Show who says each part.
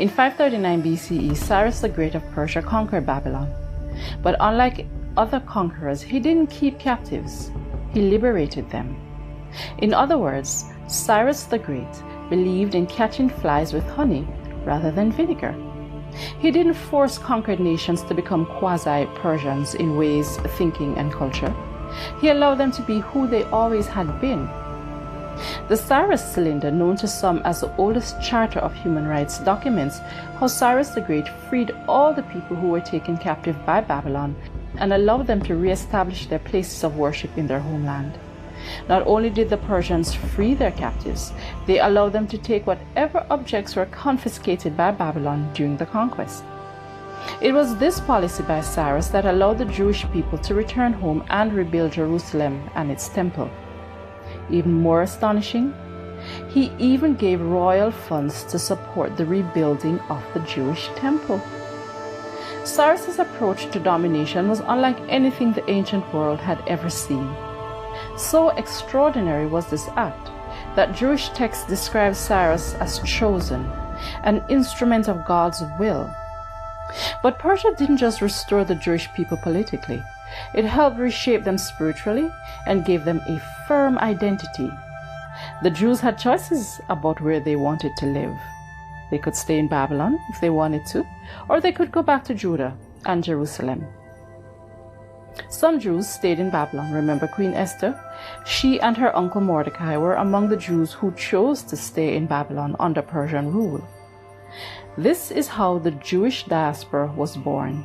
Speaker 1: In 539 BCE, Cyrus the Great of Persia conquered Babylon. But unlike other conquerors, he didn't keep captives. He liberated them. In other words, Cyrus the Great believed in catching flies with honey rather than vinegar. He didn't force conquered nations to become quasi-Persians in ways, thinking, and culture. He allowed them to be who they always had been. The Cyrus Cylinder, known to some as the oldest charter of human rights, documents how Cyrus the Great freed all the people who were taken captive by Babylon and allowed them to re-establish their places of worship in their homeland. Not only did the Persians free their captives, they allowed them to take whatever objects were confiscated by Babylon during the conquest. It was this policy by Cyrus that allowed the Jewish people to return home and rebuild Jerusalem and its temple. Even more astonishing, he even gave royal funds to support the rebuilding of the Jewish temple. Cyrus's approach to domination was unlike anything the ancient world had ever seen. So extraordinary was this act that Jewish texts describe Cyrus as chosen, an instrument of God's will. But Persia didn't just restore the Jewish people politically. It helped reshape them spiritually and gave them a firm identity. The Jews had choices about where they wanted to live. They could stay in Babylon if they wanted to, or they could go back to Judah and Jerusalem. Some Jews stayed in Babylon. Remember Queen Esther? She and her uncle Mordecai were among the Jews who chose to stay in Babylon under Persian rule. This is how the Jewish diaspora was born.